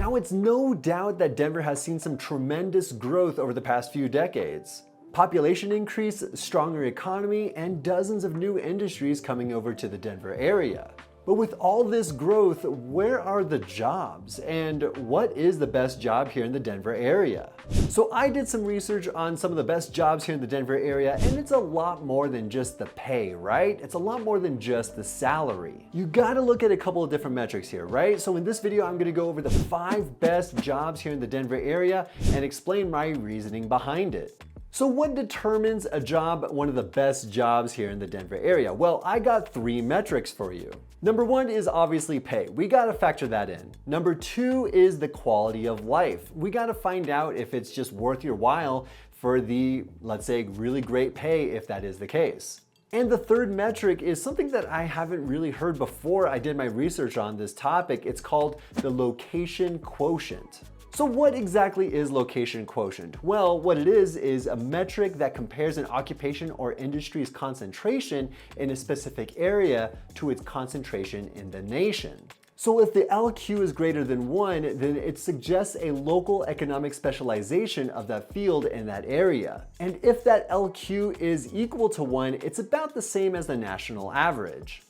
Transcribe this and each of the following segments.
Now, it's no doubt that Denver has seen some tremendous growth over the past few decades. Population increase, stronger economy, and dozens of new industries coming over to the Denver area. But with all this growth, where are the jobs? And what is the best job here in the Denver area? So I did some research on some of the best jobs here in the Denver area, and it's a lot more than just the pay, right? It's a lot more than just the salary. You gotta look at a couple of different metrics here, right? So in this video, I'm gonna go over the 5 best jobs here in the Denver area and explain my reasoning behind it. So what determines a job one of the best jobs here in the Denver area? Well, I got 3 metrics for you. Number 1 is obviously pay. We gotta factor that in. Number 2 is the quality of life. We gotta find out if it's just worth your while for the, let's say, really great pay, if that is the case. And the 3rd metric is something that I haven't really heard before I did my research on this topic. It's called the location quotient. So what exactly is location quotient? Well, what it is a metric that compares an occupation or industry's concentration in a specific area to its concentration in the nation. So if the LQ is greater than 1, then it suggests a local economic specialization of that field in that area. And if that LQ is equal to 1, it's about the same as the national average.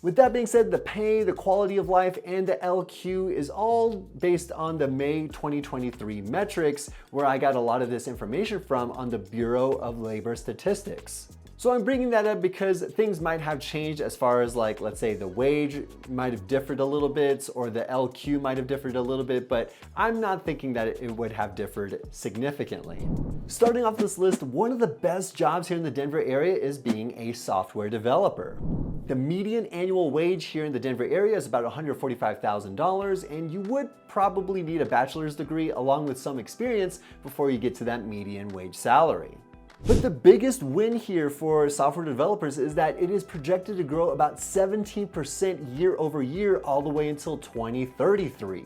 With that being said, the pay, the quality of life, and the LQ is all based on the May 2023 metrics, where I got a lot of this information from on the Bureau of Labor Statistics. So I'm bringing that up because things might have changed as far as, like, let's say the wage might have differed a little bit or the LQ might have differed a little bit, but I'm not thinking that it would have differed significantly. Starting off this list, one of the best jobs here in the Denver area is being a software developer. The median annual wage here in the Denver area is about $145,000, and you would probably need a bachelor's degree along with some experience before you get to that median wage salary. But the biggest win here for software developers is that it is projected to grow about 17% year over year all the way until 2033.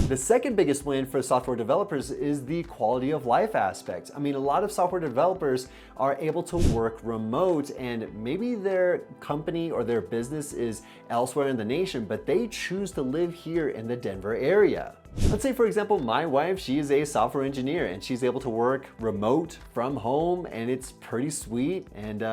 The second biggest win for software developers is the quality of life aspect. I mean, a lot of software developers are able to work remote, and maybe their company or their business is elsewhere in the nation, but they choose to live here in the Denver area. Let's say, for example, my wife, she is a software engineer and she's able to work remote from home, and it's pretty sweet, and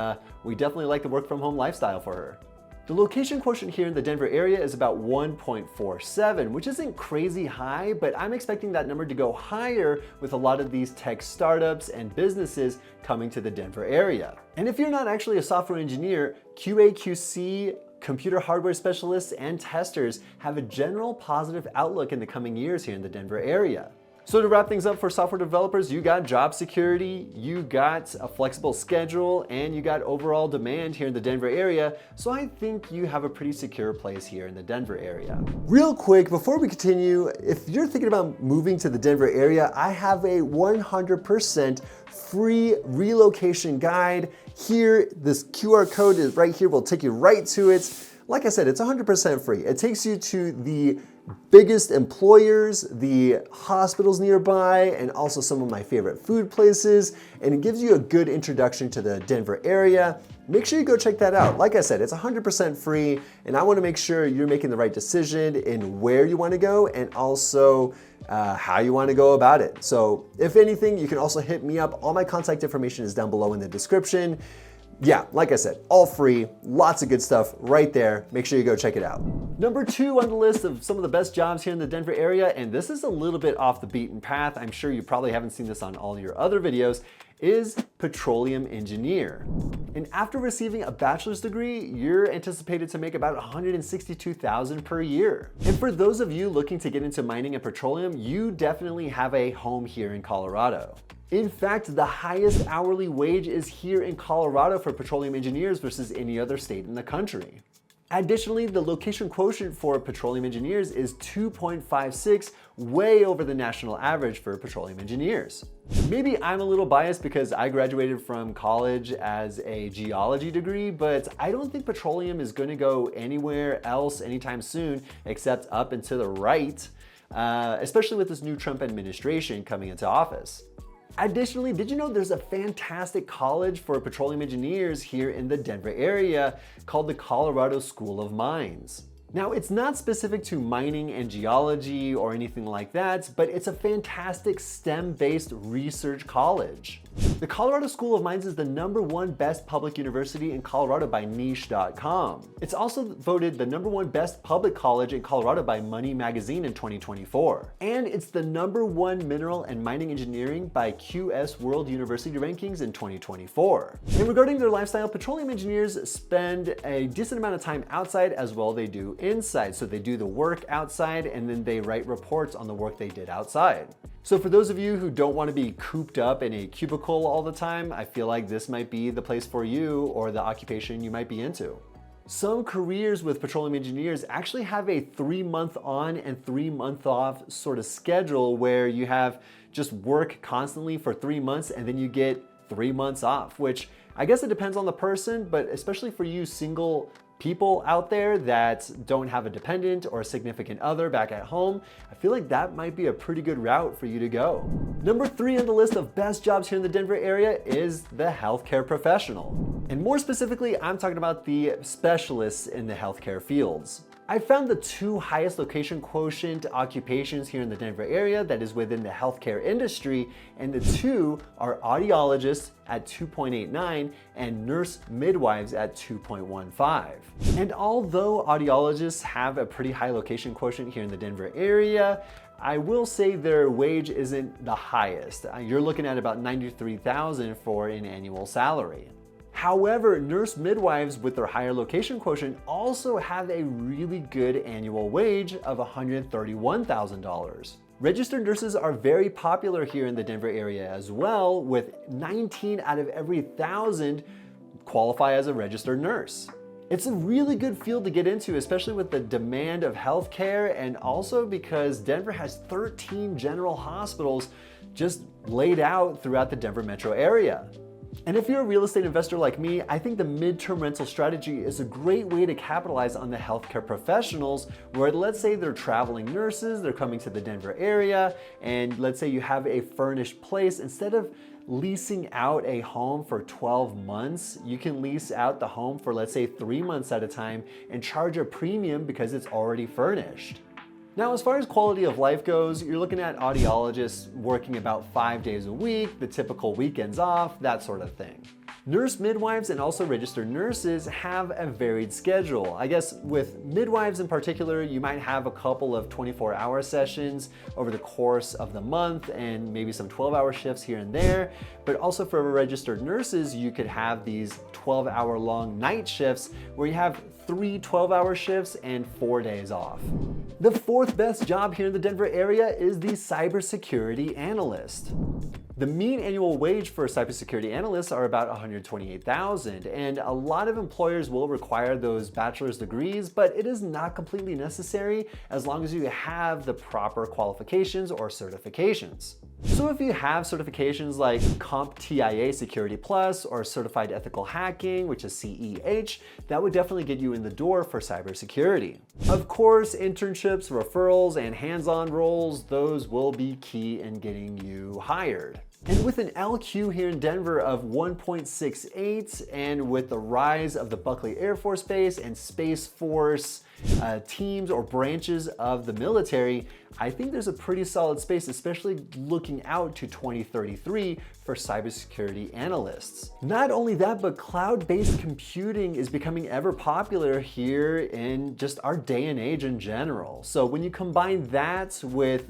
we definitely like the work from home lifestyle for her. The location quotient here in the Denver area is about 1.47, which isn't crazy high, but I'm expecting that number to go higher with a lot of these tech startups and businesses coming to the Denver area. And if you're not actually a software engineer, QA/QC, computer hardware specialists, and testers have a general positive outlook in the coming years here in the Denver area. So to wrap things up for software developers, you got job security, you got a flexible schedule, and you got overall demand here in the Denver area. So I think you have a pretty secure place here in the Denver area. Real quick, before we continue, if you're thinking about moving to the Denver area, I have a 100% free relocation guide. Here, this QR code is right here, will take you right to it. Like I said, it's 100% free. It takes you to the biggest employers, the hospitals nearby, and also some of my favorite food places, and it gives you a good introduction to the Denver area. Make sure you go check that out. Like I said, it's 100% free, and I wanna make sure you're making the right decision in where you wanna go and also how you wanna go about it. So if anything, you can also hit me up. All my contact information is down below in the description. Yeah, like I said, all free, lots of good stuff right there. Make sure you go check it out. Number 2 on the list of some of the best jobs here in the Denver area, and this is a little bit off the beaten path, I'm sure you probably haven't seen this on all your other videos, is petroleum engineer. And after receiving a bachelor's degree, you're anticipated to make about $162,000 per year. And for those of you looking to get into mining and petroleum, you definitely have a home here in Colorado. In fact, the highest hourly wage is here in Colorado for petroleum engineers versus any other state in the country. Additionally, the location quotient for petroleum engineers is 2.56, way over the national average for petroleum engineers. Maybe I'm a little biased because I graduated from college as a geology degree, but I don't think petroleum is going to go anywhere else anytime soon except up and to the right, especially with this new Trump administration coming into office. Additionally, did you know there's a fantastic college for petroleum engineers here in the Denver area called the Colorado School of Mines? Now, it's not specific to mining and geology or anything like that, but it's a fantastic STEM-based research college. The Colorado School of Mines is the #1 best public university in Colorado by niche.com. It's also voted the #1 best public college in Colorado by Money Magazine in 2024. And it's the #1 mineral and mining engineering by QS World University Rankings in 2024. And regarding their lifestyle, petroleum engineers spend a decent amount of time outside as well they do inside. So they do the work outside and then they write reports on the work they did outside. So for those of you who don't want to be cooped up in a cubicle all the time, I feel like this might be the place for you or the occupation you might be into. Some careers with petroleum engineers actually have a 3-month on and 3-month off sort of schedule where you have just work constantly for 3 months and then you get 3 months off, which I guess it depends on the person, but especially for you single people out there that don't have a dependent or a significant other back at home, I feel like that might be a pretty good route for you to go. #3 on the list of best jobs here in the Denver area is the healthcare professional. And more specifically, I'm talking about the specialists in the healthcare fields. I found the 2 highest location quotient occupations here in the Denver area that is within the healthcare industry, and the 2 are audiologists at 2.89 and nurse midwives at 2.15. And although audiologists have a pretty high location quotient here in the Denver area, I will say their wage isn't the highest. You're looking at about $93,000 for an annual salary. However, nurse midwives with their higher location quotient also have a really good annual wage of $131,000. Registered nurses are very popular here in the Denver area as well, with 19 out of every 1,000 qualify as a registered nurse. It's a really good field to get into, especially with the demand of healthcare and also because Denver has 13 general hospitals just laid out throughout the Denver metro area. And if you're a real estate investor like me, I think the midterm rental strategy is a great way to capitalize on the healthcare professionals where let's say they're traveling nurses, they're coming to the Denver area, and let's say you have a furnished place. Instead of leasing out a home for 12 months, you can lease out the home for let's say 3 months at a time and charge a premium because it's already furnished. Now, as far as quality of life goes, you're looking at audiologists working about 5 days a week, the typical weekends off, that sort of thing. Nurse midwives and also registered nurses have a varied schedule. I guess with midwives in particular, you might have a couple of 24-hour sessions over the course of the month and maybe some 12-hour shifts here and there. But also for registered nurses, you could have these 12-hour long night shifts where you have 3 12-hour shifts and 4 days off. The 4th best job here in the Denver area is the cybersecurity analyst. The mean annual wage for cybersecurity analysts are about $128,000, and a lot of employers will require those bachelor's degrees, but it is not completely necessary as long as you have the proper qualifications or certifications. So if you have certifications like CompTIA Security Plus or Certified Ethical Hacking, which is CEH, that would definitely get you in the door for cybersecurity. Of course, internships, referrals, and hands-on roles, those will be key in getting you hired. And with an LQ here in Denver of 1.68 and with the rise of the Buckley Air Force Base and Space Force teams or branches of the military, I think there's a pretty solid space, especially looking out to 2033 for cybersecurity analysts. Not only that, but cloud-based computing is becoming ever popular here in just our day and age in general. So when you combine that with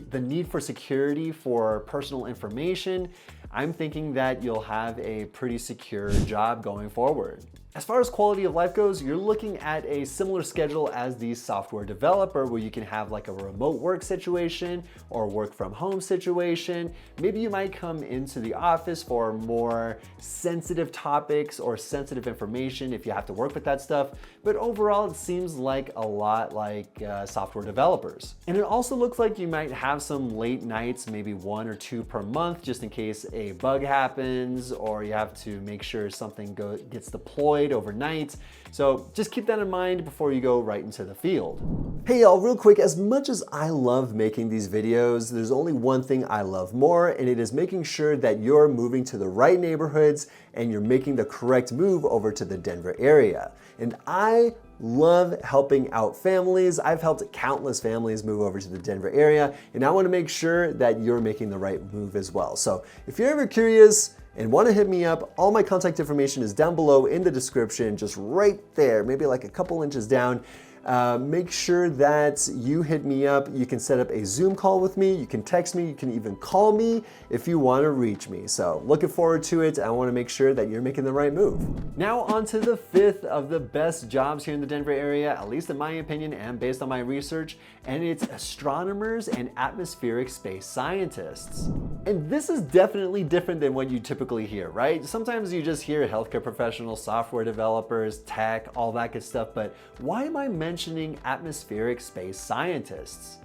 the need for security for personal information, I'm thinking that you'll have a pretty secure job going forward. As far as quality of life goes, you're looking at a similar schedule as the software developer where you can have like a remote work situation or work from home situation. Maybe you might come into the office for more sensitive topics or sensitive information if you have to work with that stuff. But overall, it seems like a lot like software developers. And it also looks like you might have some late nights, maybe 1 or 2 per month, just in case a bug happens or you have to make sure something gets deployed unemployed overnight. So just keep that in mind before you go right into the field. Hey y'all, real quick, as much as I love making these videos, there's only one thing I love more, and it is making sure that you're moving to the right neighborhoods and you're making the correct move over to the Denver area. And I love helping out families. I've helped countless families move over to the Denver area, and I want to make sure that you're making the right move as well. So if you're ever curious and want to hit me up, all my contact information is down below in the description, just right there, maybe like a couple inches down. Make sure that you hit me up. You can set up a Zoom call with me. You can text me. You can even call me if you want to reach me. So looking forward to it. I want to make sure that you're making the right move. Now on to the fifth of the best jobs here in the Denver area, at least in my opinion and based on my research, and it's astronomers and atmospheric space scientists. And this is definitely different than what you typically hear, right? Sometimes you just hear healthcare professionals, software developers, tech, all that good stuff, but why am I mentioning atmospheric space scientists?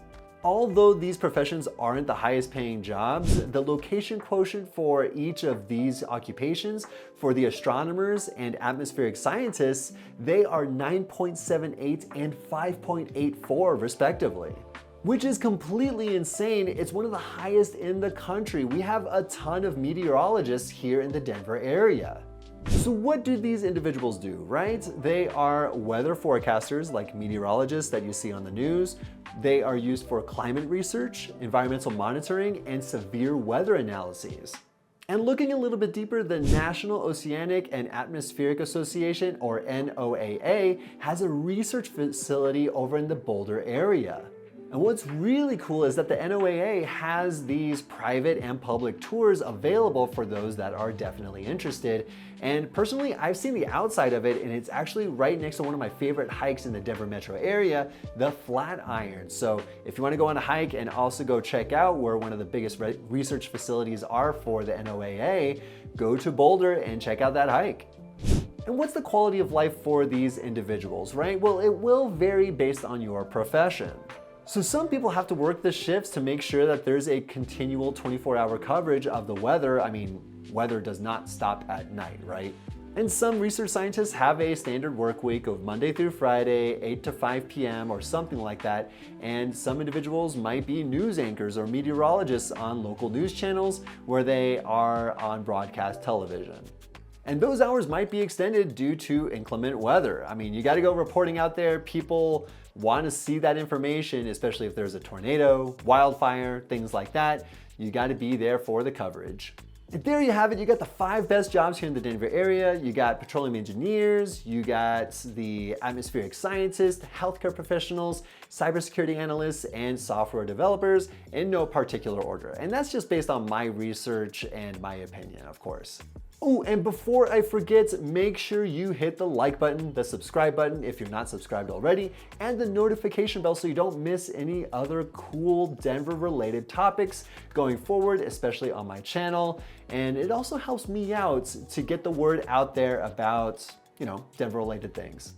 Although these professions aren't the highest paying jobs, the location quotient for each of these occupations, for the astronomers and atmospheric scientists, they are 9.78 and 5.84 respectively. Which is completely insane. It's one of the highest in the country. We have a ton of meteorologists here in the Denver area. So what do these individuals do, right? They are weather forecasters, like meteorologists that you see on the news. They are used for climate research, environmental monitoring, and severe weather analyses. And looking a little bit deeper, the National Oceanic and Atmospheric Association, or NOAA, has a research facility over in the Boulder area. And what's really cool is that the NOAA has these private and public tours available for those that are definitely interested. And personally, I've seen the outside of it, and it's actually right next to one of my favorite hikes in the Denver metro area, the Flatiron. So if you want to go on a hike and also go check out where one of the biggest research facilities are for the NOAA, go to Boulder and check out that hike. And what's the quality of life for these individuals, right? Well, it will vary based on your profession. So some people have to work the shifts to make sure that there's a continual 24-hour coverage of the weather. I mean, weather does not stop at night, right? And some research scientists have a standard work week of Monday through Friday, 8 to 5 p.m. or something like that. And some individuals might be news anchors or meteorologists on local news channels where they are on broadcast television. And those hours might be extended due to inclement weather. I mean, you gotta go reporting out there. People want to see that information, especially if there's a tornado, wildfire, things like that. You gotta be there for the coverage. And there you have it. You got the 5 best jobs here in the Denver area. You got petroleum engineers, you got the atmospheric scientists, healthcare professionals, cybersecurity analysts, and software developers in no particular order. And that's just based on my research and my opinion, of course. Oh, and before I forget, make sure you hit the like button, the subscribe button if you're not subscribed already, and the notification bell so you don't miss any other cool Denver related topics going forward, especially on my channel. And it also helps me out to get the word out there about, Denver related things.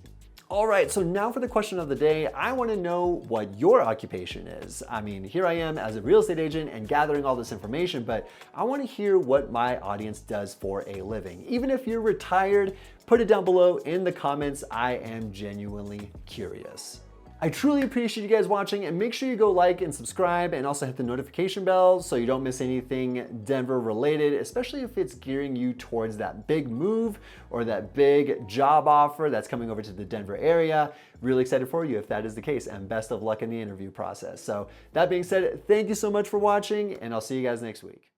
All right, so now for the question of the day. I want to know what your occupation is. I mean, here I am as a real estate agent and gathering all this information, but I want to hear what my audience does for a living. Even if you're retired, put it down below in the comments. I am genuinely curious. I truly appreciate you guys watching, and make sure you go like and subscribe and also hit the notification bell so you don't miss anything Denver related, especially if it's gearing you towards that big move or that big job offer that's coming over to the Denver area. Really excited for you if that is the case, and best of luck in the interview process. So that being said, thank you so much for watching, and I'll see you guys next week.